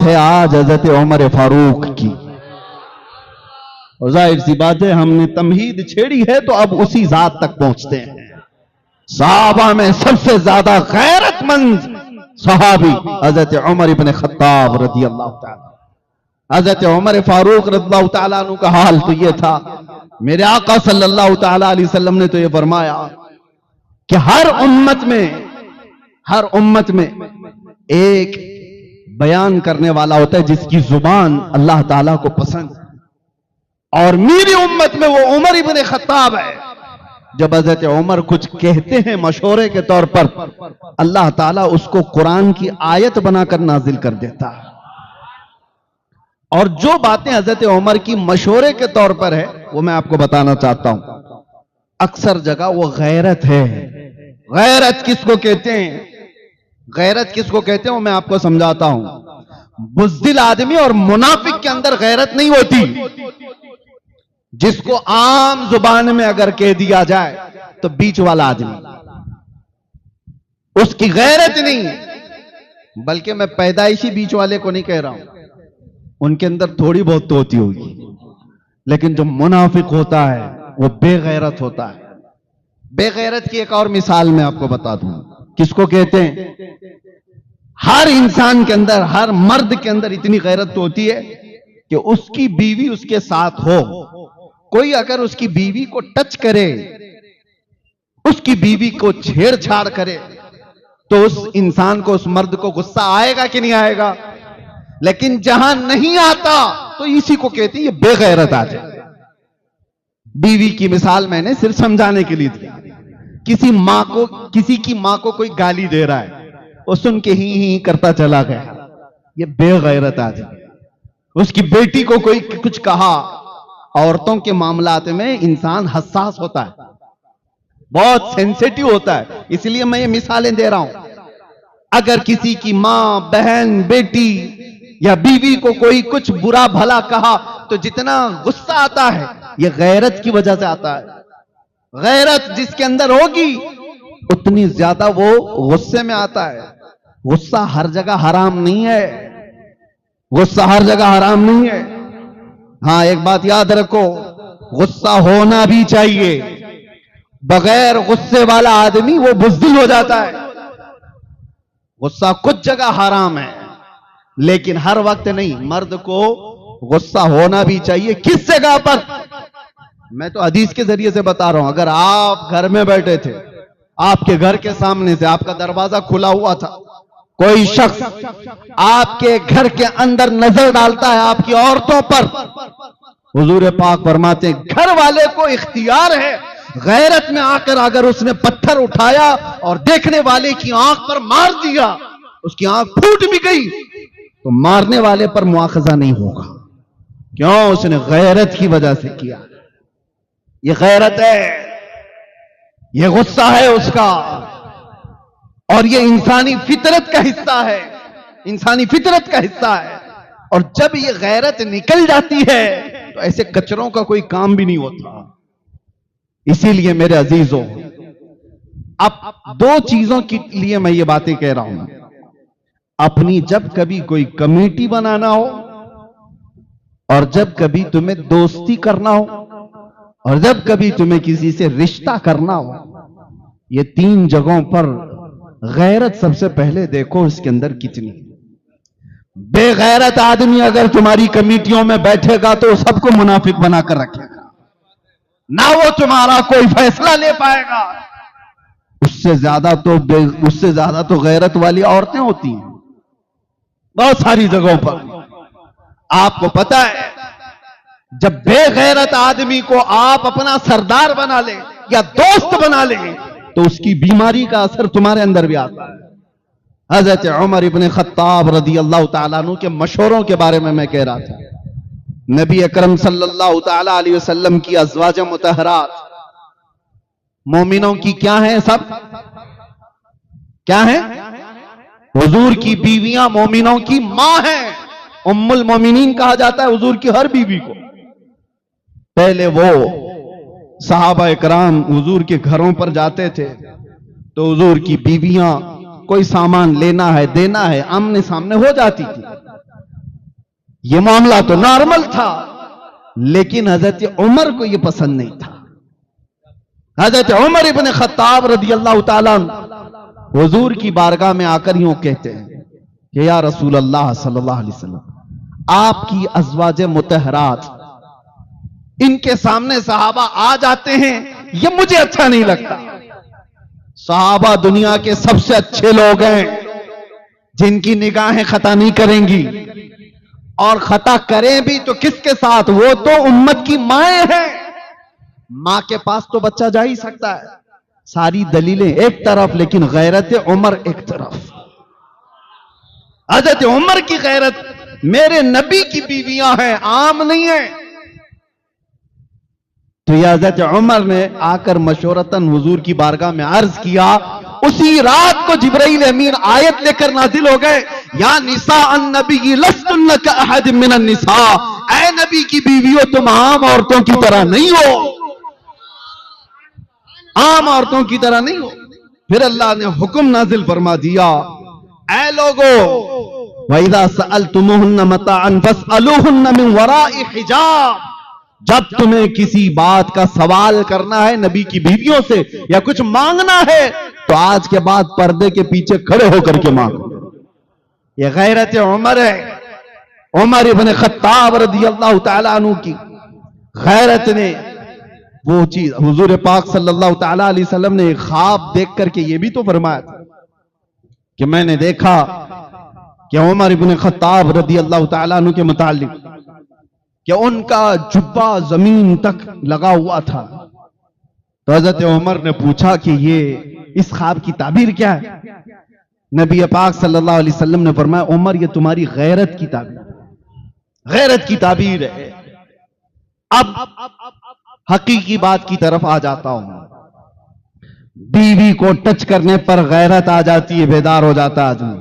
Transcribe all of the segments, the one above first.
है आज हजरत उमर फारूक की। और जाहिर सी बात है, हमने तमहीद छेड़ी है तो अब उसी जात तक पहुंचते हैं। सहाबा में सबसे ज्यादा गैरतमंद सहाबी हजरत उमर इब्न खत्ताब रज़ी अल्लाह ताला। हजरत उमर फारूक रज़ियल्लाहु ताला अन्हु का हाल तो यह था, मेरे आका सल्लल्लाहु ताला अलैहि वसल्लम ने तो यह फरमाया कि हर उम्मत में एक बयान करने वाला होता है जिसकी जुबान अल्लाह ताला को पसंद है, और मेरी उम्मत में वो उमर इब्न खत्ताब है। जब हजरत उमर कुछ कहते हैं मशवरे के तौर पर, अल्लाह ताला उसको कुरान की आयत बनाकर नाजिल कर देता है। और जो बातें हजरत उमर की मशवरे के तौर पर है वो मैं आपको बताना चाहता हूं। अक्सर जगह वो गैरत है। गैरत किसको कहते हैं, गैरत किसको कहते हैं वो मैं आपको समझाता हूं। बुज़दिल आदमी और मुनाफिक के अंदर गैरत नहीं होती। जिसको आम जुबान में अगर कह दिया जाए तो बीच वाला आदमी, उसकी गैरत नहीं, बल्कि मैं पैदाइशी बीच वाले को नहीं कह रहा हूं, उनके अंदर थोड़ी बहुत तो होती होगी, लेकिन जो मुनाफिक होता है वो बेगैरत होता है। बेगैरत की एक और मिसाल मैं आपको बता दूं, किसको कहते हैं। हर इंसान के अंदर, हर मर्द के अंदर इतनी गैरत तो होती है कि उसकी बीवी उसके साथ हो, कोई अगर उसकी बीवी को टच करे, उसकी बीवी को छेड़छाड़ करे, तो उस इंसान को, उस मर्द को गुस्सा आएगा कि नहीं आएगा। लेकिन जहां नहीं आता तो इसी को कहते हैं ये बेगैरत आ जाए। बीवी की मिसाल मैंने सिर्फ समझाने के लिए दी। किसी की मां को कोई गाली दे रहा है, वो सुन के ही करता चला गया, ये बेगैरत आ जाए। उसकी बेटी को कोई कुछ कहा, औरतों के मामलात में इंसान हसास होता है, बहुत सेंसिटिव होता है, इसलिए मैं ये मिसालें दे रहा हूं। अगर किसी की मां, बहन, बेटी या बीवी को कोई कुछ बुरा भला कहा तो जितना गुस्सा आता है ये गैरत की वजह से आता है। गैरत जिसके अंदर होगी उतनी ज्यादा वो गुस्से में आता है। गुस्सा हर जगह हराम नहीं है, गुस्सा हर जगह हराम नहीं है। हां, एक बात याद रखो, गुस्सा होना भी चाहिए। बगैर गुस्से वाला आदमी वो बुज़दिल हो जाता है। गुस्सा कुछ जगह हराम है, लेकिन हर वक्त नहीं। मर्द को गुस्सा होना भी चाहिए। किस जगह पर, मैं तो हदीस के जरिए से बता रहा हूं। अगर आप घर में बैठे थे, आपके घर के सामने से आपका दरवाजा खुला हुआ था, कोई शख्स आपके घर के अंदर नजर डालता है आपकी औरतों पर, हुजूर पाक फरमाते हैं घर वाले को इख्तियार है, गैरत में आकर अगर उसने पत्थर उठाया और देखने वाले की आंख पर मार दिया, उसकी आंख फूट भी गई, तो मारने वाले पर मुआखजा नहीं होगा। क्यों? उसने गैरत की वजह से किया। ये गैरत है, ये गुस्सा है उसका, और ये इंसानी फितरत का हिस्सा है, इंसानी फितरत का हिस्सा है। और जब ये गैरत निकल जाती है तो ऐसे कचरों का कोई काम भी नहीं होता। इसीलिए मेरे अजीजों, अब दो चीजों के लिए मैं ये बातें कह रहा हूं। अपनी जब कभी कोई कमेटी बनाना हो, और जब कभी तुम्हें दोस्ती करना हो, और जब कभी तुम्हें किसी से रिश्ता करना हो, ये तीन जगहों पर गैरत सबसे पहले देखो इसके अंदर कितनी। बेगैरत आदमी अगर तुम्हारी कमेटियों में बैठेगा तो सबको मुनाफिक बनाकर रखेगा, ना वो तुम्हारा कोई फैसला ले पाएगा। उससे ज्यादा तो गैरत वाली औरतें होती हैं बहुत सारी जगहों पर। आपको पता है, जब बेगैरत आदमी को आप अपना सरदार बना ले या दोस्त बना ले तो उसकी बीमारी का असर तुम्हारे अंदर भी आता है। हजरत उमर इब्न खत्ताब रज़ी अल्लाह ताला अन्हु के मशवरों के बारे में मैं कह रहा था। नबी अकरम सल्लल्लाहु ताला अलैहि वसल्लम की अज़वाज मुतहरात, मोमिनों की क्या है, सब क्या है, हुजूर की बीवियां मोमिनों की मां हैं। उम्मुल मोमिनीन कहा जाता है हुजूर की हर बीवी को। पहले वो सहाबा इकराम हुजूर के घरों पर जाते थे तो हुजूर की बीवियां कोई सामान लेना है, देना है, आमने सामने हो जाती थी। ये मामला तो नॉर्मल था, लेकिन हजरत उमर को यह पसंद नहीं था। हजरत उमर इब्न खत्ताब रदी अल्लाह ताला हुजूर की बारगाह में आकर यूं कहते हैं कि या रसूल अल्लाह सल्लल्लाहु अलैहि वसल्लम, आपकी अज़वाज मुतहरात, इनके सामने सहाबा आ जाते हैं, ये मुझे अच्छा नहीं लगता। सहाबा दुनिया के सबसे अच्छे लोग हैं, जिनकी निगाहें खता नहीं करेंगी, और खता करें भी तो किसके साथ? वो तो उम्मत की माएं हैं। मां के पास तो बच्चा जा ही सकता है। सारी दलीलें एक तरफ, लेकिन गैरत उमर एक तरफ। हज़रत उमर की गैरत, मेरे नबी की बीवियां हैं, आम नहीं है। तो यह हज़रत उमर ने आकर मशवरतन हुजूर की बारगाह में अर्ज किया। उसी रात को जिब्राइल अमीन आयत लेकर नाजिल हो गए, या निसा अन्नबी लस्तुन्न का अहद मिनन निसा, ऐ नबी की बीवियों, तुम आम औरतों की तरह नहीं हो, आम औरतों की तरह नहीं हो। फिर अल्लाह ने हुक्म नाजिल फरमा दिया, ऐ लोगो, वइज़ा सअलतुमुहुन्ना मताअन फस्अलूहुन्ना मिन वराइ हिजाब, जब तुम्हें किसी बात का सवाल करना है नबी की बीवियों से या कुछ मांगना है, तो आज के बाद पर्दे के पीछे खड़े होकर के मांगो। यह गैरत उमर है। उमर इब्न खत्ताब रज़ी अल्लाह ताला अन्हु की गैरत ने वो चीज, हुजूर पाक सल्लल्लाहु ताला अलैहि वसल्लम ने ख्वाब देख करके ये भी तो फरमाया था कि मैंने देखा कि उमर इब्न खत्ताब रज़ी अल्लाह ताला अन्हु के मुतालिक कि उनका जुब्बा जमीन तक लगा हुआ था। तो हज़रत उमर ने पूछा कि ये इस ख्वाब की ताबीर क्या है? नबी पाक सल्लल्लाहु अलैहि वसल्लम ने फरमाया, उमर ये तुम्हारी गैरत की ताबीर, गैरत की ताबीर है। अब हकीकी बात की तरफ आ जाता हूं। बीवी को टच करने पर गैरत आ जाती है, बेदार हो जाता है आदमी।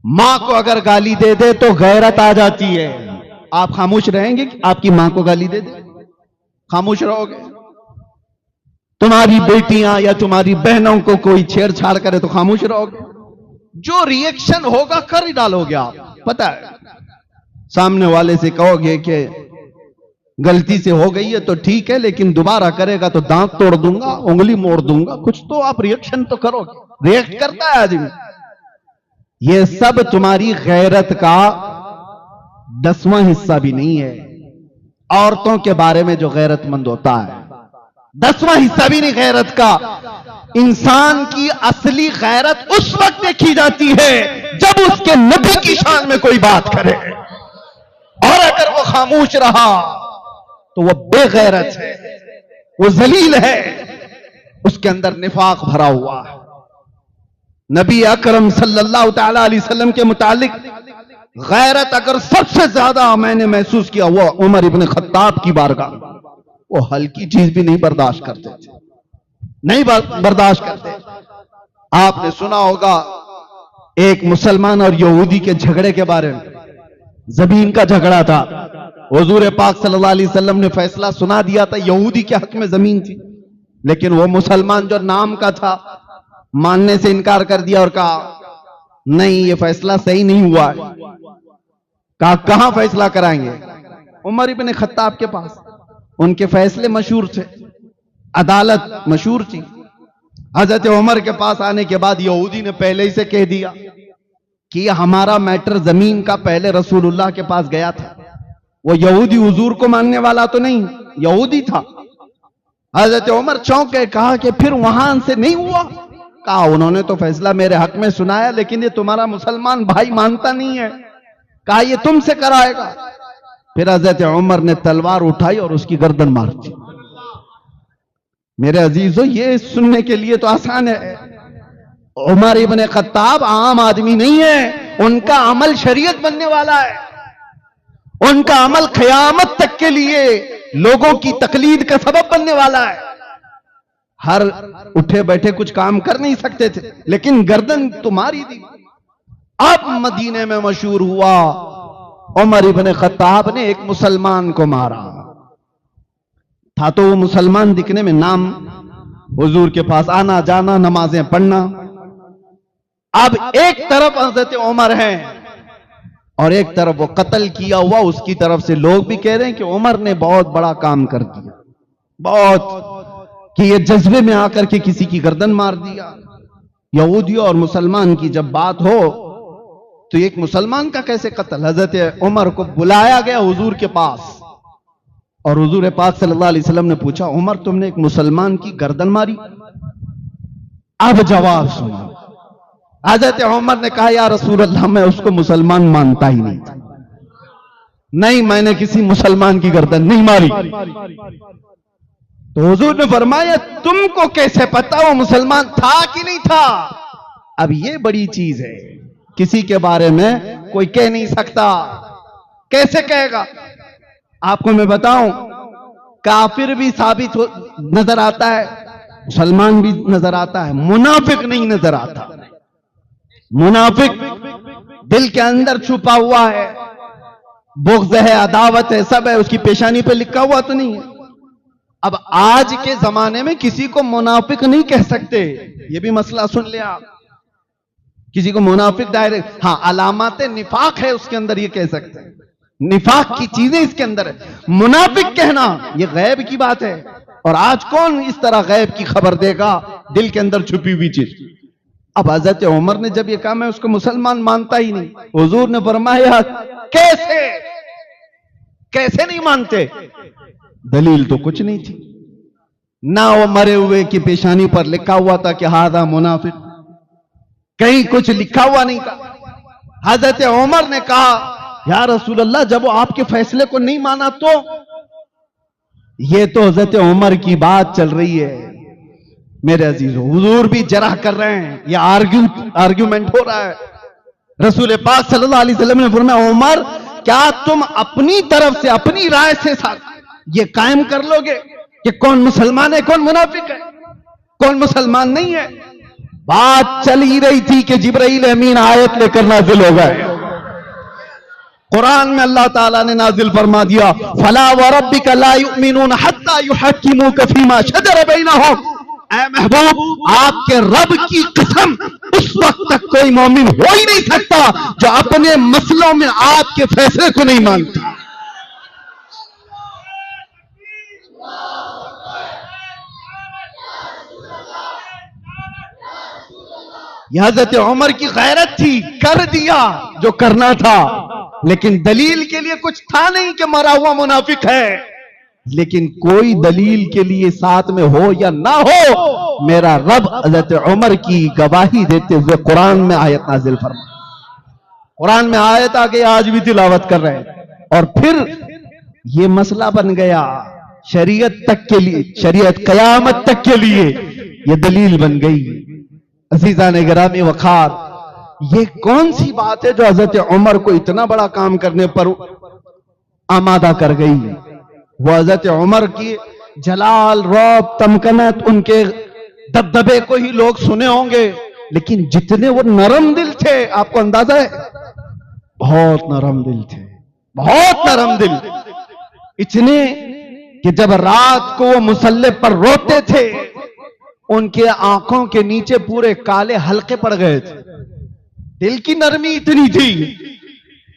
मां को अगर गाली दे दे तो गैरत आ जाती है। आप खामोश रहेंगे कि आपकी मां को गाली दे दे? खामोश रहोगे? तुम्हारी बेटियां या तुम्हारी बहनों को कोई छेड़छाड़ करे तो खामोश रहोगे? जो रिएक्शन होगा कर ही डालोगे आप, पता है। सामने वाले से कहोगे कि गलती से हो गई है तो ठीक है, लेकिन दोबारा करेगा तो दांत तोड़ दूंगा, उंगली मोड़ दूंगा, कुछ तो आप रिएक्शन तो करोगे। रिएक्ट करता है आदमी। ये सब तुम्हारी गैरत का 10वां हिस्सा भी नहीं है। औरतों के बारे में जो गैरतमंद होता है, 10वां हिस्सा भी नहीं गैरत का। इंसान की असली गैरत उस वक्त देखी जाती है जब उसके नबी की शान में कोई बात करे, और अगर वो खामोश रहा तो वो बेगैरत है, वो जलील है, उसके अंदर निफाक भरा हुआ है। नबी अकरम सल्लल्लाहु ताला अलैहि वसल्लम के मुतालिक गैरत अगर सबसे ज्यादा मैंने महसूस किया वो उमर इब्न खत्ताब की बारगाह। वो हल्की चीज भी नहीं बर्दाश्त करते थे, नहीं बर्दाश्त करते। आपने सुना होगा एक मुसलमान और यहूदी के झगड़े के बारे में, जमीन का झगड़ा था। हुजूर पाक सल्लल्लाहु अलैहि वसल्लम ने फैसला सुना दिया था, यहूदी के हक में जमीन थी, लेकिन वो मुसलमान जो नाम का था मानने से इनकार कर दिया और कहा नहीं ये फैसला सही नहीं हुआ है। कहा कहां फैसला कराएंगे? उमर इब्न खत्ताब के पास। उनके फैसले मशहूर थे, अदालत मशहूर थी। हजरत उमर के पास आने के बाद यहूदी ने पहले ही से कह दिया कि हमारा मैटर जमीन का पहले रसूलुल्लाह के पास गया था। वो यहूदी हुजूर को मानने वाला तो नहीं, यहूदी था। हजरत उमर चौंक गए, कहा कि फिर वहां से नहीं हुआ? कहा उन्होंने तो फैसला मेरे हक में सुनाया, लेकिन ये तुम्हारा मुसलमान भाई मानता नहीं है। कहा ये तुमसे कराएगा। फिर हजरत उमर ने तलवार उठाई और उसकी गर्दन मार दी। मेरे अजीजों, ये सुनने के लिए तो आसान है। उमर इब्न खत्ताब आम आदमी नहीं है, उनका अमल शरीयत बनने वाला है। उनका अमल क़यामत तक के लिए लोगों की तकलीद का सबब बनने वाला है। हर उठे बैठे कुछ काम कर नहीं सकते थे, लेकिन गर्दन तो मारी दी। अब मदीने में मशहूर हुआ, उमर इब्न खत्ताब ने एक मुसलमान को मारा था। तो वो मुसलमान दिखने में, नाम हुजूर के पास आना जाना, नमाजें पढ़ना। अब एक तरफ हज़रत उमर हैं और एक तरफ वो कत्ल किया हुआ, उसकी तरफ से लोग भी कह रहे हैं कि उमर ने बहुत बड़ा काम कर दिया, बहुत, कि ये जज्बे में आकर के किसी की गर्दन मार दिया। यहूदी और मुसलमान की जब बात हो तो एक मुसलमान का कैसे कत्ल? हजरत उमर को बुलाया गया हुजूर के पास और हुजूर पाक सल्लल्लाहु अलैहि वसल्लम ने पूछा, उमर तुमने एक मुसलमान की गर्दन मारी? अब जवाब सुनो। हजरत उमर ने कहा, या रसूल अल्लाह, मैं उसको मुसलमान मानता ही नहीं था, नहीं मैंने किसी मुसलमान की गर्दन नहीं मारी। तो हुजूर ने फरमाया, तुमको कैसे पता वो मुसलमान था कि नहीं था? अब ये बड़ी चीज है, किसी के बारे में कोई कह नहीं सकता। कैसे कहेगा? आपको मैं बताऊं, काफिर भी साबित नजर आता है, मुसलमान भी नजर आता है, मुनाफिक नहीं नजर आता। मुनाफिक दिल के अंदर छुपा हुआ है, बुग़्ज़ है, अदावत है, सब है, उसकी पेशानी पे लिखा हुआ तो नहीं है। अब आज के जमाने में किसी को मुनाफिक नहीं कह सकते, ये भी मसला सुन ले आप। किसी को मुनाफिक डायरेक्ट, हाँ अलामत निफाक है उसके अंदर, ये कह सकते हैं, निफाक की चीजें इसके अंदर है। मुनाफिक कहना ये गैब की बात है, और आज कौन इस तरह गैब की खबर देगा, दिल के अंदर छुपी हुई चीज। अब हजरत उमर ने जब ये कहा मैं उसको मुसलमान मानता ही नहीं, हुजूर ने फरमाया, कैसे कैसे नहीं मानते? दलील तो कुछ नहीं थी ना, वो मरे हुए की पेशानी पर लिखा हुआ था कि हादा मुनाफिक, कहीं कुछ लिखा हुआ नहीं था। हजरत उमर ने कहा, या रसूल अल्लाह, जब वो आपके फैसले को नहीं माना तो? ये तो हजरत उमर की बात चल रही है मेरे अजीजों, हुजूर भी जरह कर रहे हैं, ये आर्ग्यूमेंट हो रहा है। रसूल पाक सल्लल्लाहु अलैहि वसल्लम ने फरमाया, उमर क्या तुम अपनी तरफ से, अपनी राय से ये कायम कर लोगे कि कौन मुसलमान है, कौन मुनाफिक है, कौन मुसलमान नहीं है? बात चल ही रही थी कि जिब्राइल अमीन आयत लेकर नाजिल हो गए। कुरान में अल्लाह ताला ने नाजिल फरमा दिया, फला व रब्बिका ला युमिनून हत्ता युहक्किमूका फीमा शजर बैनहुम। ऐ महबूब, आपके रब की कसम, उस वक्त तक कोई मोमिन हो ही नहीं सकता जो अपने मसलों में आपके फैसले को नहीं मानता। यह हजरत उमर की गैरत थी, कर दिया जो करना था, लेकिन दलील के लिए कुछ था नहीं कि मरा हुआ मुनाफिक है। लेकिन कोई दलील के लिए साथ में हो या ना हो, मेरा रब हजरत उमर की गवाही देते हुए कुरान में आयत नाजिल फरमा। कुरान में आयत आके आज भी तिलावत कर रहे हैं, और फिर ये मसला बन गया शरीयत तक के लिए, शरीयत कयामत तक के लिए ये दलील बन गई। अज़ीज़ान गिरामी वक़ार, ये कौन सी बात है जो हजरत उमर को इतना बड़ा काम करने पर आमादा कर गई? वो हजरत उमर की जलाल, रौब, तमकनत, उनके दबदबे को ही लोग सुने होंगे, लेकिन जितने वो नरम दिल थे, आपको अंदाजा है? बहुत नरम दिल थे, बहुत नरम दिल, इतने कि जब रात को वो मुसल्ले पर रोते थे, उनके आंखों के नीचे पूरे काले हल्के पड़ गए थे। दिल की नरमी इतनी थी।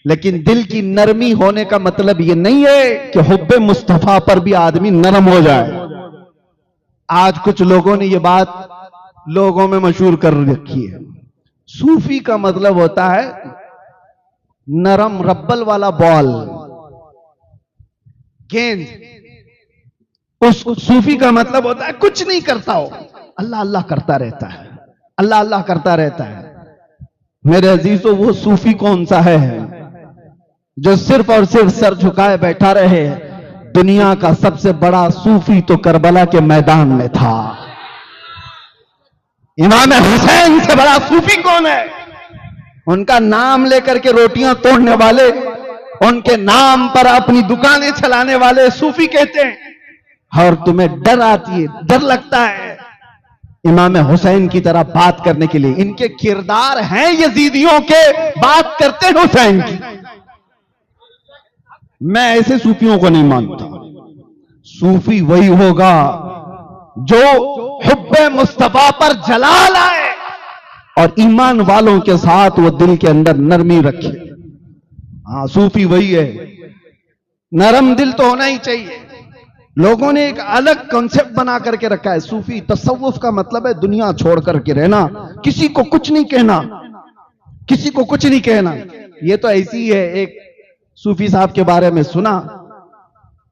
लेकिन दिल की नरमी होने का मतलब यह नहीं है कि हुब्बे मुस्तफा पर भी आदमी नरम हो जाए। आज कुछ लोगों ने यह बात लोगों में मशहूर कर रखी है। सूफी का मतलब होता है नरम रब्बल वाला बॉल, गेंद। उस सूफी का मतलब होता है कुछ नहीं करता हो, अल्लाह अल्लाह करता रहता है, अल्लाह अल्लाह करता रहता है। मेरे अजीजों, वो सूफी कौन सा है जो सिर्फ और सिर्फ सर झुकाए बैठा रहे? दुनिया का सबसे बड़ा सूफी तो करबला के मैदान में था। इमाम हुसैन से बड़ा सूफी कौन है? उनका नाम लेकर के रोटियां तोड़ने वाले, उनके नाम पर अपनी दुकानें चलाने वाले सूफी कहते हैं। और तुम्हें डर आती है, डर लगता है इमाम हुसैन की तरह बात करने के लिए। इनके किरदार हैं यजीदियों के, बात करते हैं हुसैन की। मैं ऐसे सूफियों को नहीं मानता। सूफी वही होगा जो हुब्बे मुस्तफा पर जलाल आए और ईमान वालों के साथ वो दिल के अंदर नरमी रखे। हाँ, सूफी वही है। नरम दिल तो होना ही चाहिए। लोगों ने एक अलग कॉन्सेप्ट बना करके रखा है। सूफी तसव्वुफ का मतलब है दुनिया छोड़ करके रहना, किसी को कुछ नहीं कहना, किसी को कुछ नहीं कहना। ये तो ऐसी ही है। एक सूफी साहब के बारे में सुना,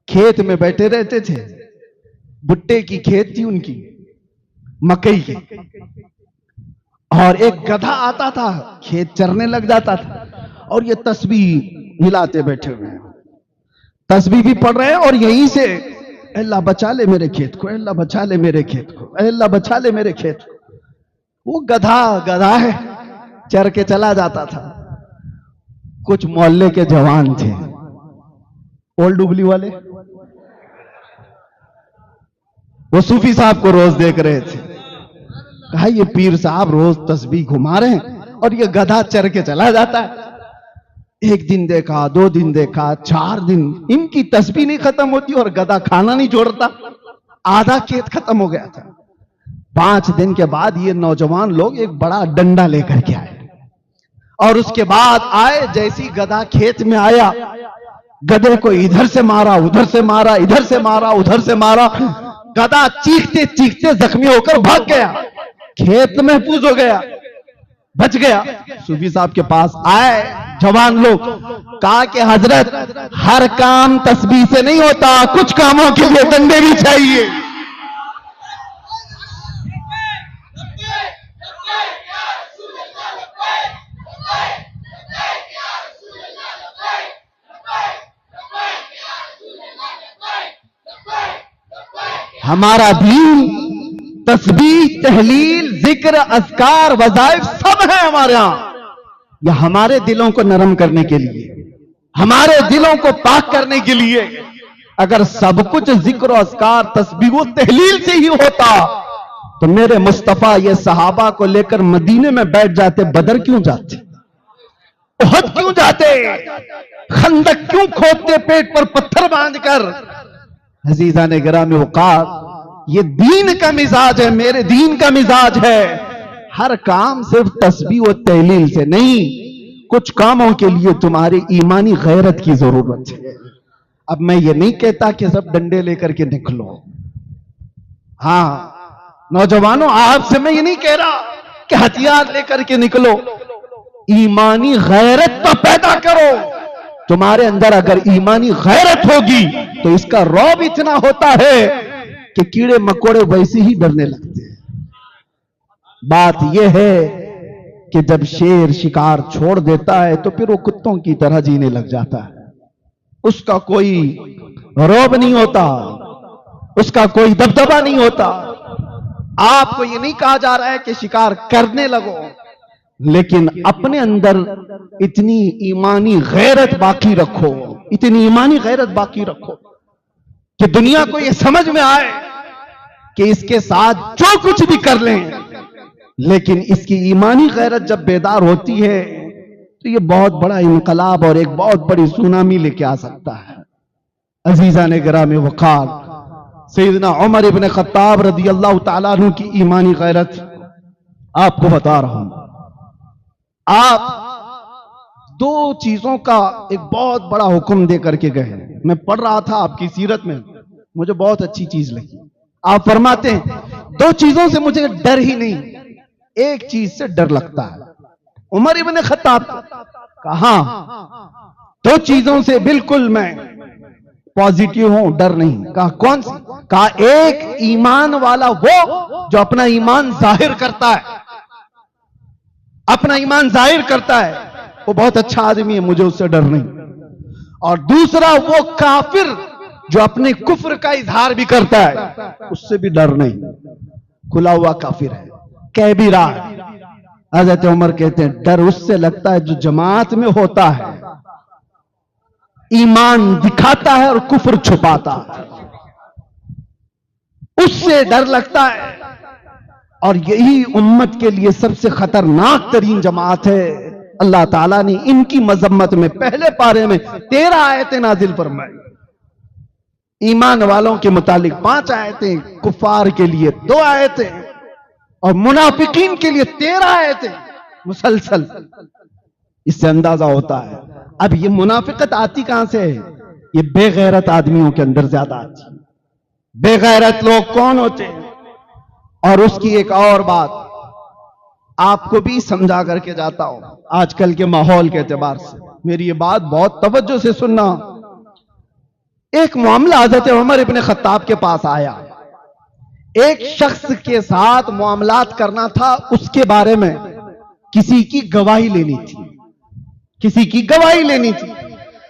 खेत में बैठे रहते थे, भुट्टे की खेत थी उनकी, मकई की, और एक गधा आता था, खेत चरने लग जाता था, और ये तस्बीह हिलाते बैठे हुए हैं, तस्बीह भी पढ़ रहे हैं, और यहीं से अल्लाह बचा ले मेरे खेत को, अल्लाह बचा ले मेरे खेत को, अल्लाह बचा ले मेरे खेत को। वो गधा है, चर के चला जाता था। कुछ मोहल्ले के जवान थे, ओल्ड डुबली वाले, वो सूफी साहब को रोज देख रहे थे। कहा ये पीर साहब रोज तस्बीह घुमा रहे हैं और ये गधा चर के चला जाता है। एक दिन देखा, 2 दिन देखा, 4 दिन, इनकी तस्बीह नहीं खत्म होती और गधा खाना नहीं छोड़ता। आधा खेत खत्म हो गया था। 5 दिन के बाद ये नौजवान लोग एक बड़ा डंडा लेकर के आए, और उसके बाद आए, जैसी गधा खेत में आया, गधे को इधर से मारा, उधर से मारा, इधर से मारा, उधर से मारा। गधा चीखते चीखते जख्मी होकर भाग गया, खेत महफूज हो गया, बच गया। सूफी साहब के पास आए जवान लोग, कहा कि हजरत हर काम तस्बीह से नहीं होता, कुछ कामों के लिए डंडे भी चाहिए। हमारा दीन तस्बीह, तहलील, जिक्र, अज़कार, वज़ाइफ सब है हमारे यहां। यह हमारे दिलों को नरम करने के लिए, हमारे दिलों को पाक करने के लिए। अगर सब कुछ जिक्र, अज़कार, तस्बीह व तहलील से ही होता तो मेरे मुस्तफा ये सहाबा को लेकर मदीने में बैठ जाते, बदर क्यों जाते, उहद क्यों जाते, खंदक क्यों खोदते पेट पर पत्थर बांधकर। अजीजा ने गिरामी वक़ार, ये दीन का मिजाज है, मेरे दीन का मिजाज है। हर काम सिर्फ तस्बीह व तहलील से नहीं, कुछ कामों के लिए तुम्हारी ईमानी गैरत की जरूरत है। अब मैं ये नहीं कहता कि सब डंडे लेकर के निकलो। हाँ नौजवानों, आपसे मैं ये नहीं कह रहा कि हथियार लेकर के निकलो। ईमानी गैरत तो पैदा करो। तुम्हारे अंदर अगर ईमानी गैरत होगी तो इसका रौब इतना होता है कि कीड़े मकोड़े वैसे ही डरने लगते हैं। बात यह है कि जब शेर शिकार छोड़ देता है तो फिर वो कुत्तों की तरह जीने लग जाता है। उसका कोई रौब नहीं होता, उसका कोई दबदबा नहीं होता। आपको ये नहीं कहा जा रहा है कि शिकार करने लगो, लेकिन अपने अंदर इतनी ईमानी गैरत बाकी रखो, इतनी ईमानी गैरत बाकी रखो कि दुनिया को यह समझ में आए कि इसके साथ जो कुछ भी कर लें, लेकिन इसकी ईमानी गैरत जब बेदार होती है तो यह बहुत बड़ा इनकलाब और एक बहुत बड़ी सुनामी लेके आ सकता है। अजीजा ने गिरामी वक़ार, सैयदना उमर इब्न खत्ताब रज़ी अल्लाह तआला अन्हु की ईमानी गैरत आपको बता रहा हूं। आप 2 चीजों का एक बहुत बड़ा हुक्म दे करके गए। मैं पढ़ रहा था आपकी सीरत में, मुझे बहुत अच्छी चीज लगी। आप फरमाते हैं 2 चीजों से मुझे डर ही नहीं, एक चीज से डर लगता है। उमर इब्न खत्ताब कहा 2 चीजों से बिल्कुल मैं पॉजिटिव हूं, डर नहीं। कहा कौन सी? कहा एक ईमान वाला वो जो अपना ईमान जाहिर करता है, अपना ईमान जाहिर करता है, वो बहुत अच्छा आदमी है, मुझे उससे डर नहीं। और दूसरा वो काफिर जो अपने कुफ्र का इजहार भी करता है, उससे भी डर नहीं। खुला हुआ काफिर है, कह भी रहा है। हज़रत उमर कहते हैं डर उससे लगता है जो जमात में होता है, ईमान दिखाता है और कुफ्र छुपाता है, उससे डर लगता है। और यही उम्मत के लिए सबसे खतरनाक तरीन जमात है। अल्लाह ताला ने इनकी मजम्मत में पहले पारे में 13 आयतें नाजिल फरमाई। ईमान वालों के मुतालिक 5 आयतें, कुफार के लिए 2 आयतें और मुनाफिकीन के लिए 13 आयतें मुसलसल। इससे अंदाजा होता है अब ये मुनाफिकत आती कहां से है? ये बेगैरत आदमियों के अंदर ज्यादा आती है। बेगैरत लोग कौन होते हैं? और उसकी एक और बात आपको भी समझा करके जाता हूं, आजकल के माहौल के एतबार से मेरी ये बात बहुत तवज्जो से सुनना। एक मामला हज़रत उमर इब्न खत्ताब के पास आया। एक शख्स के साथ मामलात करना था, उसके बारे में किसी की गवाही लेनी थी, किसी की गवाही लेनी थी।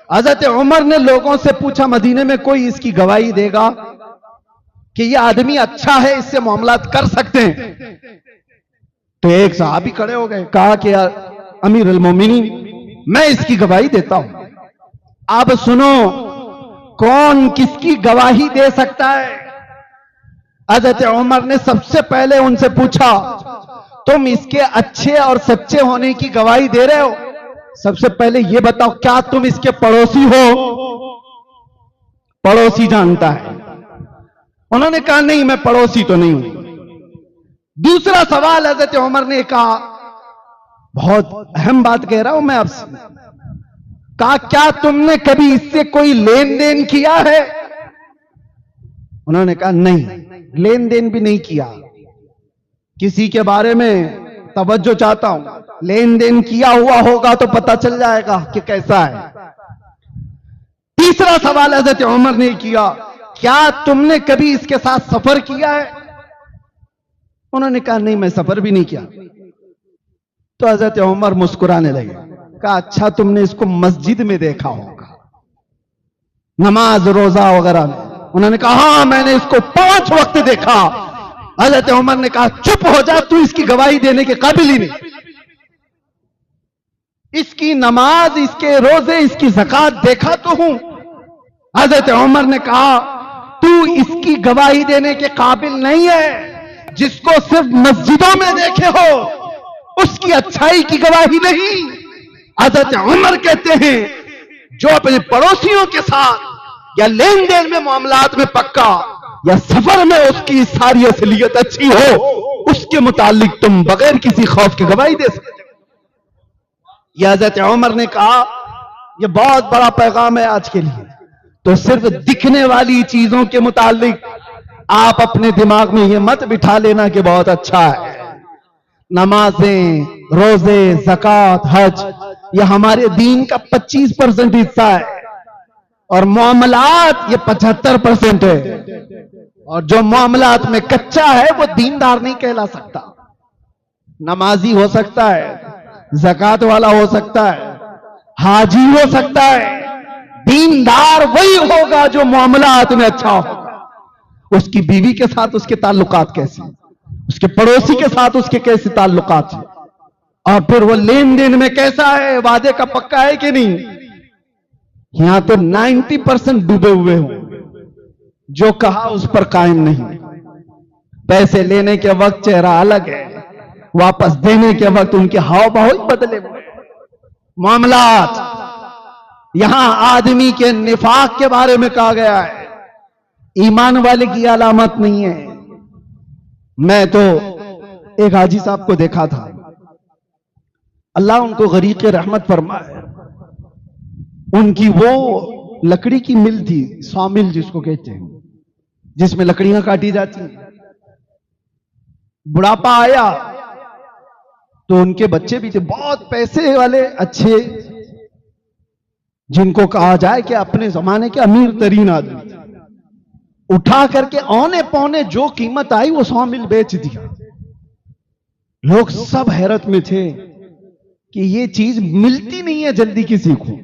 हज़रत उमर ने लोगों से पूछा, मदीने में कोई इसकी गवाही देगा कि यह आदमी अच्छा है, इससे मामलात कर सकते हैं? तो एक सहाबी खड़े हो गए, कहा कि अमीर अल मोमिनीन, मैं इसकी गवाही देता हूं। अब सुनो, कौन किसकी गवाही दे सकता है? हज़रत उमर ने सबसे पहले उनसे पूछा, तुम इसके अच्छे और सच्चे होने की गवाही दे रहे हो? सबसे पहले यह बताओ, क्या तुम इसके पड़ोसी हो? पड़ोसी जानता है। उन्होंने कहा, नहीं, मैं पड़ोसी तो नहीं हूं। दूसरा सवाल हज़रत उमर ने कहा, बहुत अहम बात कह रहा हूं मैं आपसे, कहा, क्या तुमने कभी इससे कोई लेन देन किया है? उन्होंने कहा, नहीं, लेन देन भी नहीं किया। किसी के बारे में तवज्जो चाहता हूं, लेन देन किया हुआ होगा तो पता चल जाएगा कि कैसा है। तीसरा सवाल हज़रत उमर ने किया, क्या तुमने कभी इसके साथ सफर किया है? उन्होंने कहा, नहीं, मैं सफर भी नहीं किया। तो हज़रत उमर मुस्कुराने लगे, कहा, अच्छा, तुमने इसको मस्जिद में देखा होगा, नमाज रोजा वगैरह में? उन्होंने कहा, हां, मैंने इसको 5 वक्त देखा। हज़रत उमर ने कहा, चुप हो जा, तू इसकी गवाही देने के काबिल ही नहीं। इसकी नमाज, इसके रोजे, इसकी ज़कात देखा तो हूं। हज़रत उमर ने कहा, तू इसकी गवाही देने के काबिल नहीं है। जिसको सिर्फ मस्जिदों में देखे हो उसकी अच्छाई की गवाही नहीं। हज़रत उमर कहते हैं, जो अपने पड़ोसियों के साथ या लेन देन में मामलात में पक्का या सफर में उसकी सारी असलियत अच्छी हो, उसके मुतालिक तुम बगैर किसी खौफ की गवाही दे सकते हो। यह हज़रत उमर ने कहा, यह बहुत बड़ा पैगाम है आज के लिए। तो सिर्फ दिखने वाली चीजों के मुतालिक आप अपने दिमाग में यह मत बिठा लेना कि बहुत अच्छा है। नमाजें, रोजे, ज़कात, हज, यह हमारे दीन का 25% हिस्सा है और मामलात ये 75% है। और जो मामलात में कच्चा है वो दीनदार नहीं कहला सकता। नमाजी हो सकता है, ज़कात वाला हो सकता है, हाजी हो सकता है, दीनदार वही होगा जो मामलात में अच्छा होगा। उसकी बीवी के साथ उसके ताल्लुकात कैसे, उसके पड़ोसी के साथ उसके कैसे ताल्लुकात है, और फिर वो लेन देन में कैसा है, वादे का पक्का है कि नहीं। यहां तो 90% डूबे हुए हो, जो कहा उस पर कायम नहीं। पैसे लेने के वक्त चेहरा अलग है, वापस देने के वक्त उनके हाव भाव बदले हुए। मामलात, यहां आदमी के निफाक के बारे में कहा गया है, ईमान वाले की अलामत नहीं है। मैं तो एक हाजी साहब को देखा था, अल्लाह उनको गरीक़ रहमत फरमाए। उनकी वो लकड़ी की मिल थी, सॉमिल जिसको कहते हैं, जिसमें लकड़ियां काटी जाती हैं। बुढ़ापा आया तो उनके बच्चे भी थे, बहुत पैसे वाले, अच्छे, जिनको कहा जाए कि अपने जमाने के अमीर तरीन आदमी। उठा करके औने पौने जो कीमत आई वो सॉमिल बेच दिया। लोग सब हैरत में थे कि ये चीज मिलती नहीं है जल्दी किसी को,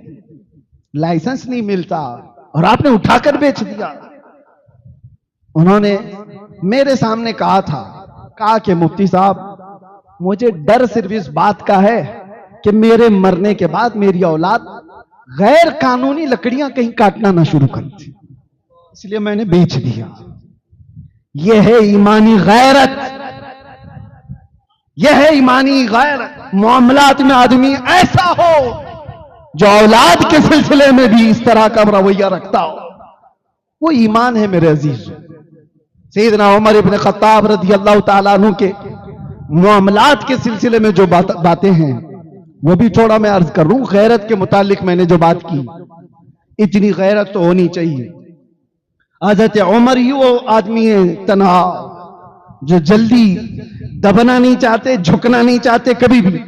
लाइसेंस नहीं मिलता और आपने उठाकर बेच दिया। उन्होंने मेरे सामने कहा कि मुफ्ती साहब, मुझे डर सिर्फ इस बात का है कि मेरे मरने के बाद मेरी औलाद गैर कानूनी लकड़ियां कहीं काटना ना शुरू कर दी, इसलिए मैंने बेच दिया। यह है ईमानी गैरत, यह है ईमानी गैरत। मामलात में आदमी ऐसा हो जो औलाद के सिलसिले में भी इस तरह का रवैया रखता हो, वो ईमान है मेरे अजीज। सैयदना उमर इब्न खत्ताब रज़ियल्लाहु ताला अन्हु के मामलात के सिलसिले में जो बातें हैं, वो भी थोड़ा मैं अर्ज कर रहा हूं। गैरत के मुतालिक मैंने जो बात की, इतनी गैरत तो होनी चाहिए। हज़रत उमर ही वो आदमी है तन्हा जो जल्दी दबना नहीं चाहते, झुकना नहीं चाहते कभी भी।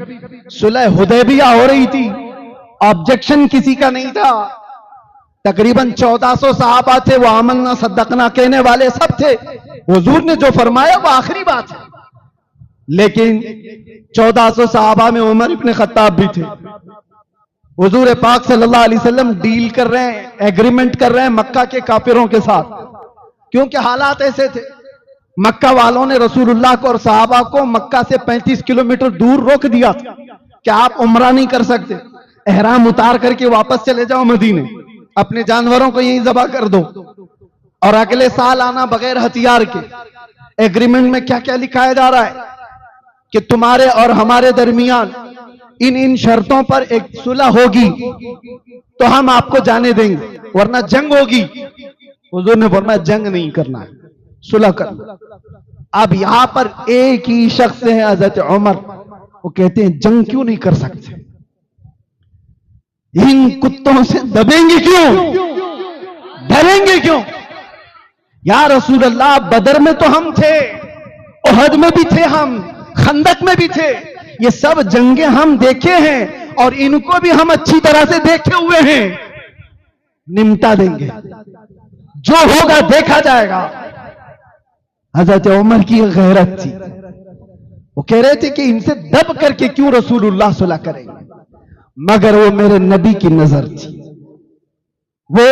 सुलह हुदैबिया हो रही थी, ऑब्जेक्शन किसी का नहीं था। तकरीबन 1400 सहाबा थे, वो आमन्ना सद्दकना कहने वाले सब थे। हुजूर ने जो फरमाया वो आखिरी बात है। लेकिन 1400 सहाबा में उमर इब्न खत्ताब भी थे। हुजूर पाक सल्लल्लाहु अलैहि वसल्लम डील कर रहे हैं, एग्रीमेंट कर रहे हैं मक्का के काफिरों के साथ, क्योंकि हालात ऐसे थे। मक्का वालों ने रसूलुल्लाह को और सहाबा को मक्का से 35 किलोमीटर दूर रोक दिया था कि आप उम्रा नहीं कर सकते, एहराम उतार करके वापस चले जाओ मदीने, अपने जानवरों को यहीं ज़बह कर दो और अगले साल आना बगैर हथियार के। एग्रीमेंट में क्या क्या लिखाया जा रहा है कि तुम्हारे और हमारे दरमियान इन इन शर्तों पर एक सुलह होगी तो हम आपको जाने देंगे, वरना जंग होगी। हुजूर ने फरमाया जंग नहीं करना है, सुलह करना। अब यहां पर एक ही शख्स है हज़रत उमर, वो कहते हैं जंग क्यों नहीं कर सकते, इन कुत्तों से दबेंगे क्यों, डरेंगे क्यों? या रसूल अल्लाह, बदर में तो हम थे, उहद में भी थे, हम खंदक में भी थे, ये सब जंगे हम देखे हैं और इनको भी हम अच्छी तरह से देखे हुए हैं। निमटा देंगे, जो होगा देखा जाएगा। हजरत उमर की गैरत थी, वो कह रहे थे कि इनसे दब करके क्यों रसूलुल्लाह सुलह करेंगे, मगर वो मेरे नबी की नजर थी, वो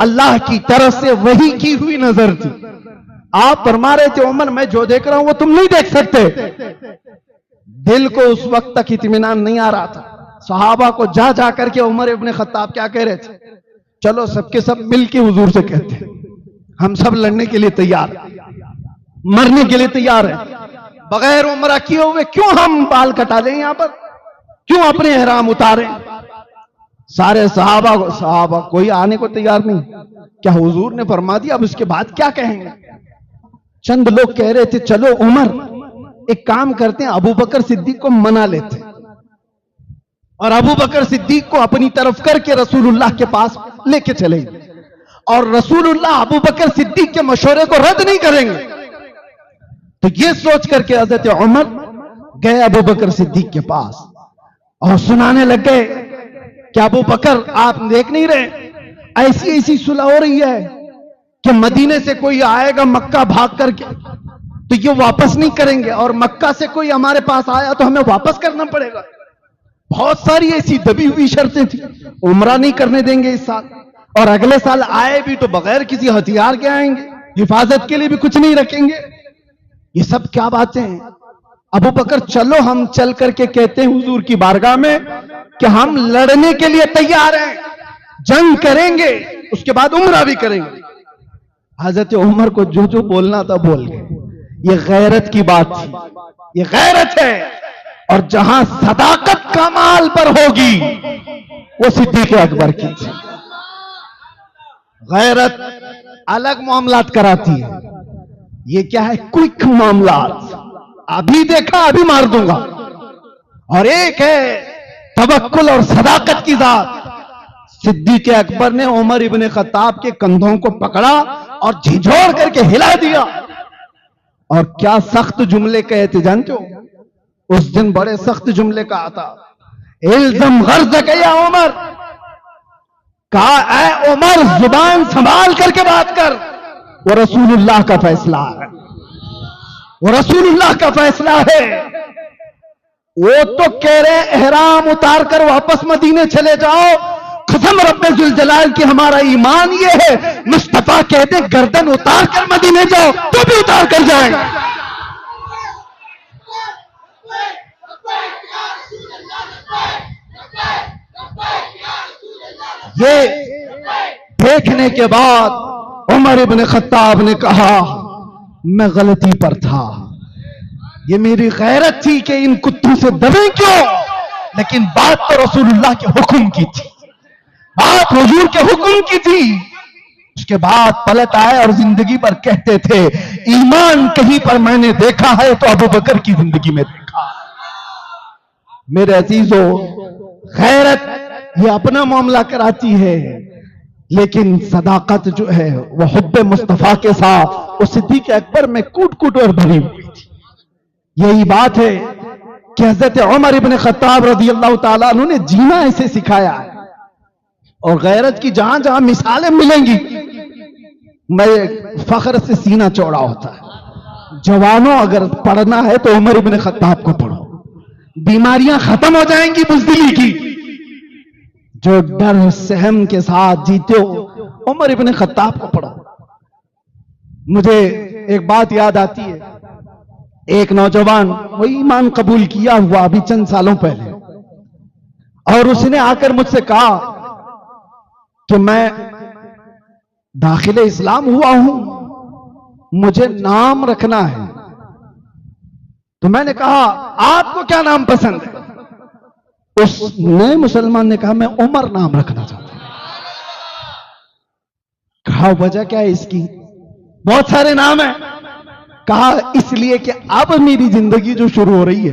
अल्लाह की तरफ से वही की हुई नजर थी। आप फरमा रहे थे उमर, मैं जो देख रहा हूं वो तुम नहीं देख सकते। दिल को उस वक्त तक इत्मीनान नहीं आ रहा था। सहाबा को जा जा करके उमर इब्न खत्ताब क्या कह रहे थे, चलो सबके सब मिल के हुजूर से कहते हैं हम सब लड़ने के लिए तैयार, मरने के लिए तैयार है, बगैर उम्रा किए हुए क्यों हम बाल कटा लें यहां पर, क्यों अपने एहराम उतारें। सारे सहाबा कोई आने को तैयार नहीं। क्या हुजूर ने फरमा दिया, अब उसके बाद क्या कहेंगे? चंद लोग कह रहे थे चलो उमर एक काम करते हैं, अबू बकर सिद्दीक को मना लेते हैं और अबू बकर सिद्दीक को अपनी तरफ करके रसूलुल्लाह के पास लेके चलेंगे और रसूलुल्लाह अबू बकर सिद्दीक के मशवरे को रद्द नहीं करेंगे। तो ये सोच करके हजरत उमर गए अबू बकर सिद्दीक के पास और सुनाने लग गए कि अबू बकर, आप देख नहीं रहे ऐसी ऐसी सुलह हो रही है कि मदीने से कोई आएगा मक्का भाग करके तो ये वापस नहीं करेंगे, और मक्का से कोई हमारे पास आया तो हमें वापस करना पड़ेगा। बहुत सारी ऐसी दबी हुई शर्तें थी, उम्रा नहीं करने देंगे इस साल, और अगले साल आए भी तो बगैर किसी हथियार के आएंगे, हिफाजत के लिए भी कुछ नहीं रखेंगे। ये सब क्या बातें हैं? अबू बकर, चलो हम चल करके कहते हैं हुजूर की बारगाह में कि हम लड़ने के लिए तैयार हैं, जंग करेंगे, उसके बाद उम्रा भी करेंगे। हजरत उमर को जो जो बोलना था बोल गए। ये गैरत की बात थी, ये गैरत है। और जहां सदाकत कमाल पर होगी वो सिद्दीक अकबर की थी। गैरत अलग मामलात कराती है, ये क्या है, क्विक मामलात, अभी देखा अभी मार दूंगा। और एक है तवक्कुल और सदाकत की जात। सिद्दीक अकबर ने उमर इब्न खत्ताब के कंधों को पकड़ा और झिझोड़ करके हिला दिया और क्या सख्त जुमले कहे थे जानते हो? उस दिन बड़े सख्त जुमले कहा था, इल्ज़म गर्ज़ या उमर, कहा ऐ उमर जुबान संभाल करके बात कर, वो रसूलुल्लाह का फैसला है, वो रसूलुल्लाह का फैसला है। वो तो कह रहे एहराम उतार कर वापस मदीने चले जाओ, कसम रब्बे जुल जलाल की हमारा ईमान ये है, मुस्तफा कहते गर्दन उतार कर मदीने जाओ तो भी उतार कर जाएगा। ये देखने के बाद उमर इब्न खत्ताब ने कहा मैं गलती पर था, ये मेरी गैरत थी कि इन कुत्तों से दबे क्यों, लेकिन बात तो रसूलुल्लाह के हुक्म की थी, बात हुजूर के हुक्म की थी। उसके बाद पलट आए और जिंदगी पर कहते थे ईमान कहीं पर मैंने देखा है तो अबू बकर की जिंदगी में देखा। मेरे अजीजों, गैरत ये अपना मामला कराती है, लेकिन सदाकत जो है वह हुब्बे मुस्तफा के साथ वो सिद्दीक अकबर में कूट कूट और भरी हुई थी। यही बात है कि हजरत उमर इब्न खत्ताब रज़ियल्लाहु ताला अन्हु ने जीना ऐसे सिखाया है। और गैरत की जहां जहां मिसालें मिलेंगी, मैं फख्र से सीना चौड़ा होता है। जवानों, अगर पढ़ना है तो उमर इब्न खत्ताब को पढ़ो, बीमारियां खत्म हो जाएंगी बुज़दिली की। जो डर सहम के साथ जीते हो, उमर इब्न खत्ताब को पढ़ो। मुझे एक बात याद आती है, एक नौजवान वो ईमान कबूल किया हुआ अभी चंद सालों पहले, और उसने आकर मुझसे कहा कि मैं दाखिले इस्लाम हुआ हूं, मुझे नाम रखना है। तो मैंने कहा आपको क्या नाम पसंद है? उस नए मुसलमान ने कहा मैं उमर नाम रखना चाहता हूं। कहा वजह क्या है इसकी? बहुत सारे नाम है। कहा इसलिए कि अब मेरी जिंदगी जो शुरू हो रही है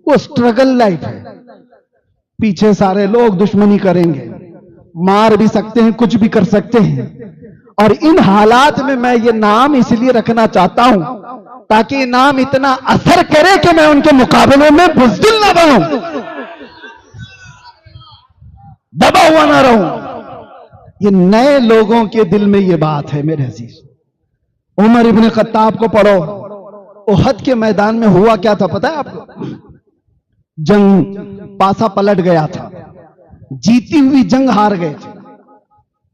वो स्ट्रगल लाइफ है। पीछे सारे लोग दुश्मनी करेंगे, मार भी सकते हैं, कुछ भी कर सकते हैं, और इन हालात में मैं ये नाम इसलिए रखना चाहता हूं ताकि ये नाम इतना असर करे कि मैं उनके मुकाबले में बुज़दिल ना बनूं, दबा हुआ ना रहूं। ये नए लोगों के दिल में ये बात है मेरे अजीज। उमर इब्न खत्ताब को पढ़ो। उहद के मैदान में हुआ क्या था पता है आपको? जंग पासा पलट गया था, जीती हुई जंग हार गए थे।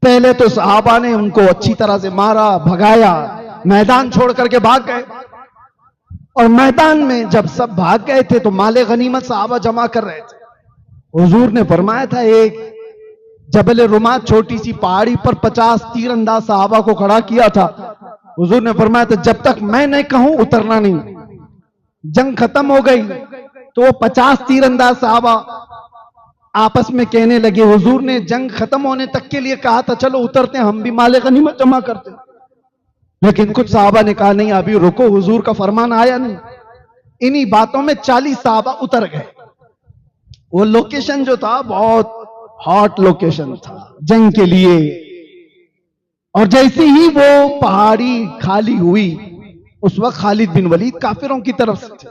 पहले तो सहाबा ने उनको अच्छी तरह से मारा, भगाया, मैदान छोड़ करके भाग गए। और मैदान में जब सब भाग गए थे तो माले गनीमत सहाबा जमा कर रहे थे। हुजूर ने फरमाया था एक जबल रुमात छोटी सी पहाड़ी पर 50 तीरंदाज सहाबा को खड़ा किया था। हुजूर ने फरमाया था जब तक मैं नहीं कहूं उतरना नहीं। जंग खत्म हो गई तो वो 50 तीरंदाज सहाबा आपस में कहने लगे, हुजूर ने जंग खत्म होने तक के लिए कहा था चलो उतरते हैं, हम भी माले गनीमत जमा करते। लेकिन कुछ सहाबा ने कहा नहीं अभी रुको, हुजूर का फरमान आया नहीं। इन्हीं बातों में 40 सहाबा उतर गए। वो लोकेशन जो था बहुत हॉट लोकेशन था जंग के लिए। और जैसे ही वो पहाड़ी खाली हुई, उस वक्त खालिद बिन वलीद काफिरों की तरफ से थे।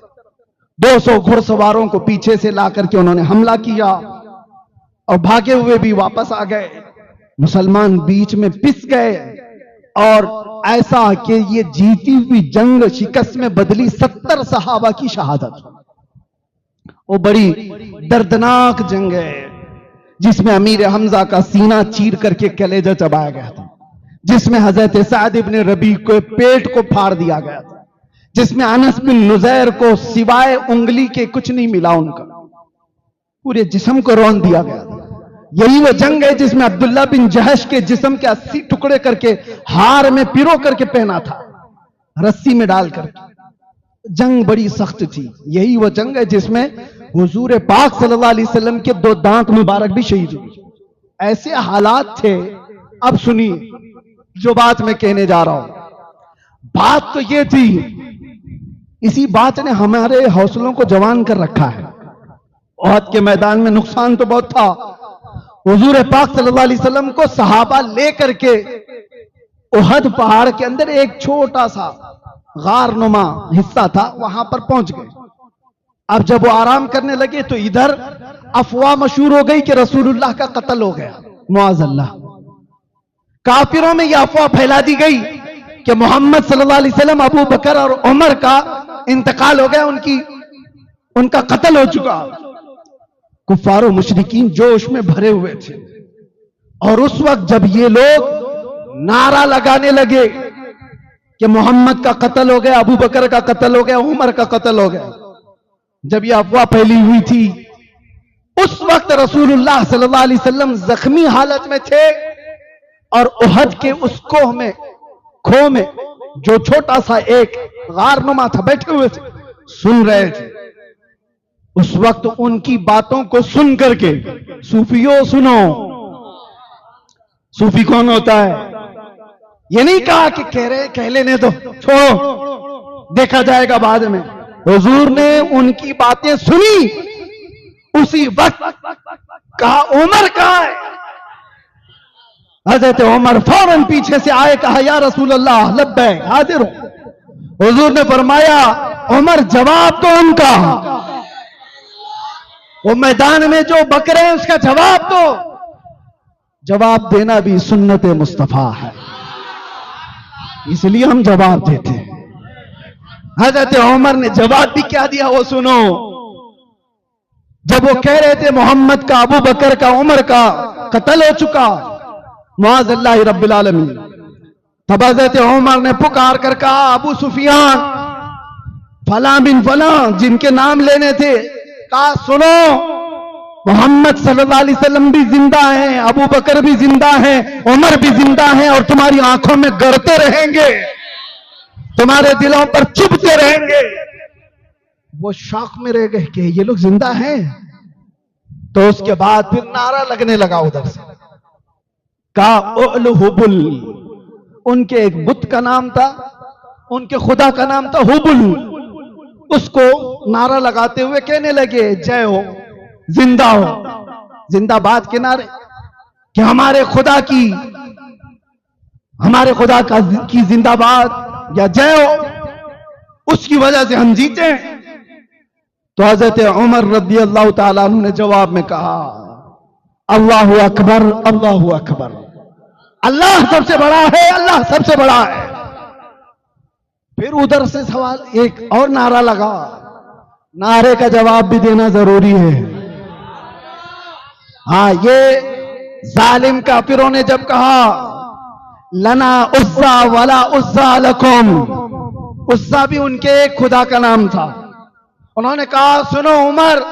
200 घुड़सवारों को पीछे से ला करके उन्होंने हमला किया और भागे हुए भी वापस आ गए। मुसलमान बीच में पिस गए और ऐसा कि ये जीती हुई जंग शिकस्त में बदली 70 सहाबा की शहादत। वो बड़ी दर्दनाक जंग है जिसमें अमीर हमजा का सीना चीर करके कलेजा चबाया गया था, जिसमें हजरत साद इब्न रबी को पेट को फाड़ दिया गया था, जिसमें अनस बिन नुजैर को सिवाय उंगली के कुछ नहीं मिला, उनका पूरे जिस्म को रौंद दिया गया था। यही वो जंग है जिसमें अब्दुल्ला बिन जहश के जिस्म के 80 टुकड़े करके हार में पिरो करके पहना था, रस्सी में डाल करके। जंग बड़ी सख्त थी। यही वो जंग है जिसमें हुजूर पाक सल्लल्लाहु अलैहि वसल्लम के 2 दांत मुबारक भी शहीद हुए। ऐसे हालात थे। अब सुनिए जो बात मैं कहने जा रहा हूं। बात तो ये थी, इसी बात ने हमारे हौसलों को जवान कर रखा है। उहद के मैदान में नुकसान तो बहुत था। हुजूर पाक सल्लल्लाहु अलैहि वसल्लम को सहाबा लेकर के उहद पहाड़ के अंदर एक छोटा सा गार नुमा हिस्सा था, वहां पर पहुंच गए। अब जब वो आराम करने लगे तो इधर अफवाह मशहूर हो गई कि रसूलुल्लाह का कत्ल हो गया। मुआज़ल्लाह, काफिरों में यह अफवाह फैला दी गई कि मोहम्मद सल्लल्लाहु अलैहि वसल्लम, अबू बकर और उमर का इंतकाल हो गया, उनका कत्ल हो चुका। कुफ्फार और मुशरिकीन जोश में भरे हुए थे। और उस वक्त जब ये लोग नारा लगाने लगे कि मोहम्मद का कत्ल हो गया, अबू बकर का कत्ल हो गया, उमर का कत्ल हो गया, जब यह अफवाह फैली हुई थी, उस वक्त रसूलुल्लाह सल्लल्लाहु अलैहि वसल्लम जख्मी हालत में थे और उहद के उस कोह में, खो में जो छोटा सा एक गारनुमा था, बैठे हुए थे, सुन रहे थे। उस वक्त उनकी बातों को सुन करके, सूफियों सुनो, सूफी कौन होता है? ये नहीं कहा कि कह लेने दो, छोड़ो, देखा जाएगा बाद में। हुजूर ने उनकी बातें सुनी उसी वक्त कहा उमर कहां है? हजरत उमर फौरन पीछे से आए, कहा या रसूल अल्लाह लब्बैक हाजिर हूं। हुजूर ने फरमाया उमर जवाब तो उनका, वो मैदान में जो बकरे हैं उसका जवाब दो। जवाब देना भी सुन्नत मुस्तफा है, इसलिए हम जवाब देते हैं। हजरत उमर ने जवाब भी क्या दिया वो सुनो। जब वो कह रहे थे मोहम्मद का, अबू बकर का, उमर का कत्ल हो चुका, मुआज़ल्लाहि रब्बिल आलमीन, तब हजरत उमर ने पुकार कर कहा अबू सुफियान फला बिन फला, जिनके नाम लेने थे, कहा सुनो मोहम्मद सल्लल्लाहु अलैहि वसल्लम भी जिंदा हैं, अबू बकर भी जिंदा हैं, उमर भी जिंदा हैं, और तुम्हारी आंखों में गड़ते रहेंगे, तुम्हारे दिलों पर चुभते रहेंगे। वो शौक में रह गए कि ये लोग जिंदा हैं। तो उसके बाद फिर नारा लगने लगा उधर से, का हुबुल, उनके एक बुत का नाम था, उनके खुदा का नाम था हुबुल। उसको नारा लगाते हुए कहने लगे जय हो, जिंदा हो, जिंदाबाद के नारे, कि हमारे खुदा की जिंदाबाद या जय हो, उसकी वजह से हम जीते हैं। तो हजरत उमर रज़ी अल्लाह ताला अन्हु ने जवाब में कहा अल्लाहु अकबर, अल्लाहु अकबर, अल्लाह सबसे बड़ा है, अल्लाह सबसे बड़ा है। फिर उधर से सवाल, एक और नारा लगा, नारे का जवाब भी देना जरूरी है। हाँ, ये जालिम काफिरों ने जब कहा लना उस्सा वला उस्सा लकुम, उस्सा भी उनके एक खुदा का नाम था, उन्होंने कहा सुनो उमर,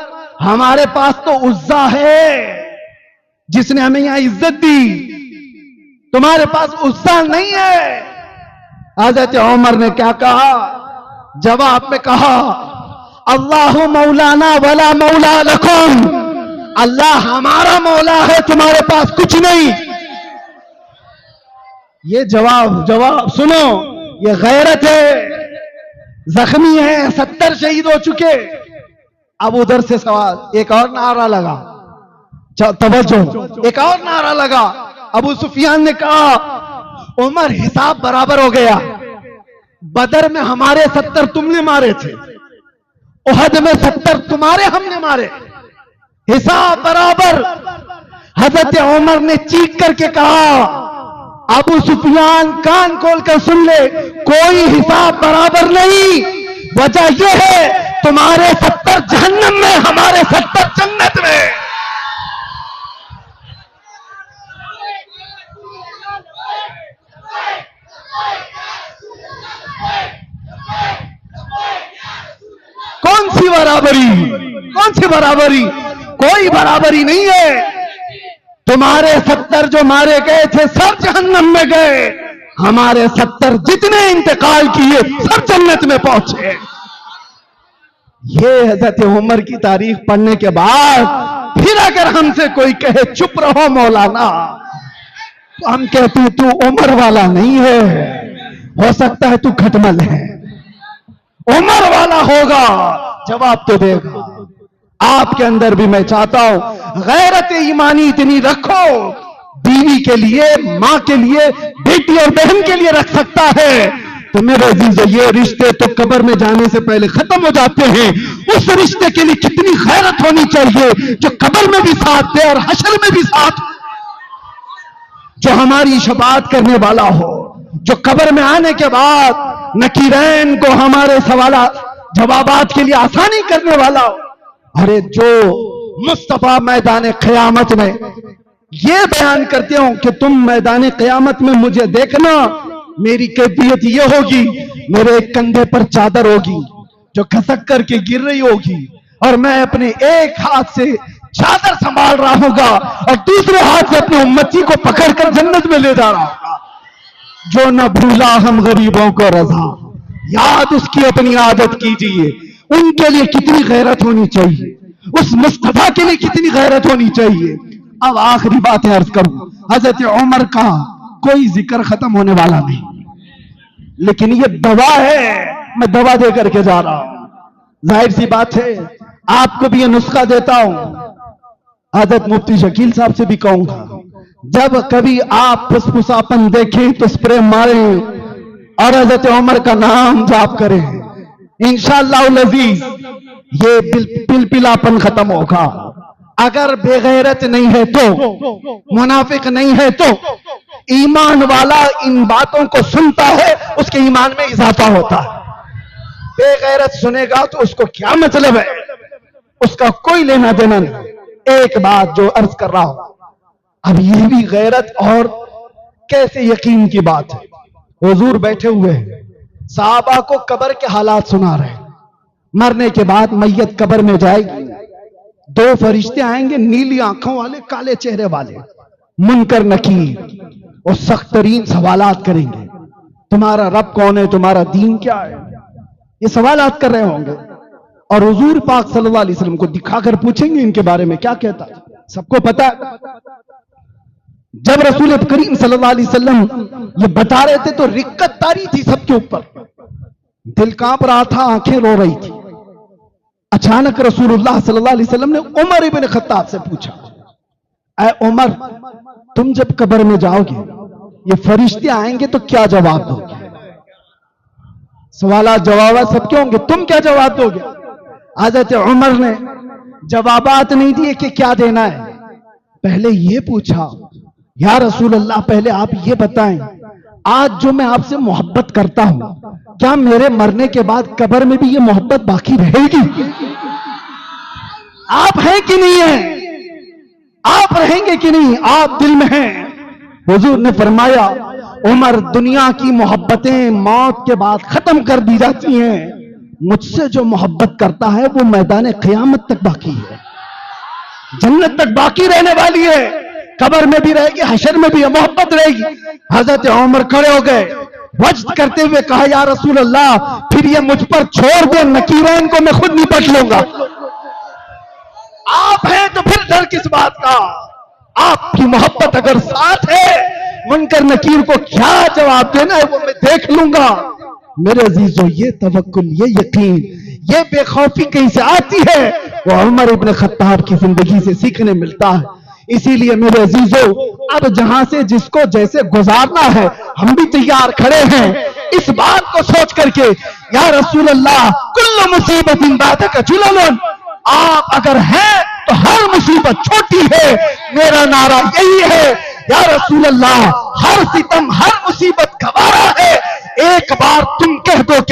हमारे पास तो उस्सा है जिसने हमें यहां इज्जत दी, तुम्हारे पास उस्सा नहीं है। हज़रत उमर ने क्या कहा? जवाब में कहा अल्लाहु मौलाना वला मौला लकुम, अल्लाह हमारा मौला है, तुम्हारे पास कुछ नहीं। ये जवाब सुनो, ये गैरत है, जख्मी है, 70 शहीद हो चुके। अब उधर से सवाल, एक और नारा लगा, तवज्जो, एक और नारा लगा। अबू सुफियान ने कहा उमर हिसाब बराबर हो गया, बदर में हमारे 70 तुमने मारे थे, उहद में 70 तुम्हारे हमने मारे, हिसाब बराबर। हजरत उमर ने चीख करके कहा अबू सुफियान कान खोल कर सुन ले, कोई हिसाब बराबर नहीं, वजह यह है तुम्हारे 70 जहन्नम में, हमारे 70 जन्नत में। कौन सी बराबरी, कौन सी बराबरी? कोई बराबरी नहीं है। तुम्हारे 70 जो मारे गए थे सब जहन्नम में गए, हमारे 70 जितने इंतकाल किए सब जन्नत में पहुंचे। ये हजरत उमर की तारीख पढ़ने के बाद फिर अगर हमसे कोई कहे चुप रहो मौलाना, तो हम कहते हैं तू उमर वाला नहीं है, हो सकता है तू खटमल है, उमर वाला होगा, जवाब तो देगा। आपके अंदर भी मैं चाहता हूं गैरत ईमानी इतनी रखो, बीवी के लिए, मां के लिए, बेटी और बहन के लिए रख सकता है तो मेरे अजीज, ये रिश्ते तो कब्र में जाने से पहले खत्म हो जाते हैं। उस रिश्ते के लिए कितनी गैरत होनी चाहिए जो कब्र में भी साथ दे और हशर में भी साथ, जो हमारी शफाअत करने वाला हो, जो कब्र में आने के बाद नकीरैन को हमारे सवालात जवाबात के लिए आसानी करने वाला हो। अरे जो मुस्तफा मैदान क़यामत में ये बयान करते हो कि तुम मैदान क़यामत में मुझे देखना, मेरी कैफियत ये होगी, मेरे एक कंधे पर चादर होगी जो खसक करके गिर रही होगी, और मैं अपने एक हाथ से चादर संभाल रहा होगा और दूसरे हाथ से अपनी उम्मती को पकड़कर जन्नत में ले जा रहा होगा। जो न भूला हम गरीबों को रजा, याद उसकी अपनी आदत कीजिए। उनके लिए कितनी गैरत होनी चाहिए, उस मुस्तफा के लिए कितनी गैरत होनी चाहिए। अब आखिरी बात अर्ज करूं, हजरत उमर का कोई जिक्र खत्म होने वाला नहीं, लेकिन ये दवा है, मैं दवा दे करके जा रहा हूं। जाहिर सी बात है, आपको भी ये नुस्खा देता हूं, हजरत मुफ्ती शकील साहब से भी कहूंगा, जब कभी आप फुसफुसापन देखें तो स्प्रे मारें और हजरत उमर का नाम जाप करें, इंशाअल्लाह अज़ीज ये पिलपिलापन खत्म होगा। अगर बेगैरत नहीं है तो, मुनाफिक नहीं है तो, ईमान वाला इन बातों को सुनता है, उसके ईमान में इजाफा होता है। बेगैरत सुनेगा तो उसको क्या मतलब है, उसका कोई लेना देना नहीं। एक बात जो अर्ज कर रहा हूं, अब ये भी गैरत और कैसे यकीन की बात है। हुजूर बैठे हुए हैं, साहबा को कब्र के हालात सुना रहे हैं। मरने के बाद मैयत कब्र में जाएगी, दो फरिश्ते आएंगे, नीली आंखों वाले, काले चेहरे वाले, मुनकर नकीर, और सख्त तरीन सवालात करेंगे। तुम्हारा रब कौन है, तुम्हारा दीन क्या है, ये सवालात कर रहे होंगे। और हुजूर पाक सल्लल्लाहु अलैहि वसल्लम को दिखाकर पूछेंगे इनके बारे में क्या कहता है। सबको पता है, जब रसूल करीम सल्लल्लाहु अलैहि वसल्लम ये बता रहे थे तो रिक्कत तारी थी सबके ऊपर, दिल कांप रहा था, आंखें रो रही थी। अचानक रसूलुल्लाह सल्लल्लाहु अलैहि वसल्लम ने उमर इब्न खत्ताब से पूछा, ऐ उमर, तुम जब कब्र में जाओगे, ये फरिश्ते आएंगे तो क्या जवाब दोगे? सवाल जवाब सबके होंगे, तुम क्या जवाब दोगे? हज़रत उमर ने जवाबात नहीं दिए कि क्या देना है, पहले ये पूछा, या रसूल अल्लाह, पहले आप ये बताएं, आज जो मैं आपसे मोहब्बत करता हूं, क्या मेरे मरने के बाद कब्र में भी ये मोहब्बत बाकी रहेगी? आप हैं कि नहीं है, आप रहेंगे कि नहीं, आप दिल में हैं। हुजूर ने फरमाया, उमर, दुनिया की मोहब्बतें मौत के बाद खत्म कर दी जाती हैं, मुझसे जो मोहब्बत करता है वो मैदान क़यामत तक बाकी है, जन्नत तक बाकी रहने वाली है, कब्र में भी रहेगी, हशर में भी मोहब्बत रहेगी। हजरत उमर खड़े हो गए, वज्द करते हुए कहा, या रसूल अल्लाह, फिर ये मुझ पर छोड़ दे, नकीरैन को मैं खुद निपट लूंगा। आप हैं तो फिर डर किस बात का, आपकी मोहब्बत अगर साथ है, मुनकर नकीर को क्या जवाब देना है वो मैं देख लूंगा। मेरे अजीजों, ये तवक्कुल, ये यकीन, ये बेखौफी कहीं से आती है, वो उमर इब्न खत्ताब की जिंदगी से सीखने मिलता है। इसीलिए मेरे अजीजों, अब जहां से जिसको जैसे गुजारना है, हम भी तैयार खड़े हैं इस बात को सोच करके, या रसूल अल्लाह, कुल्लु मुसीबतिन बादका जुललन, आप अगर हैं तो हर मुसीबत छोटी है। मेरा नारा यही है, या रसूल अल्लाह, हर सितम, हर मुसीबत गवारा है। एक बार तुम कह दो कि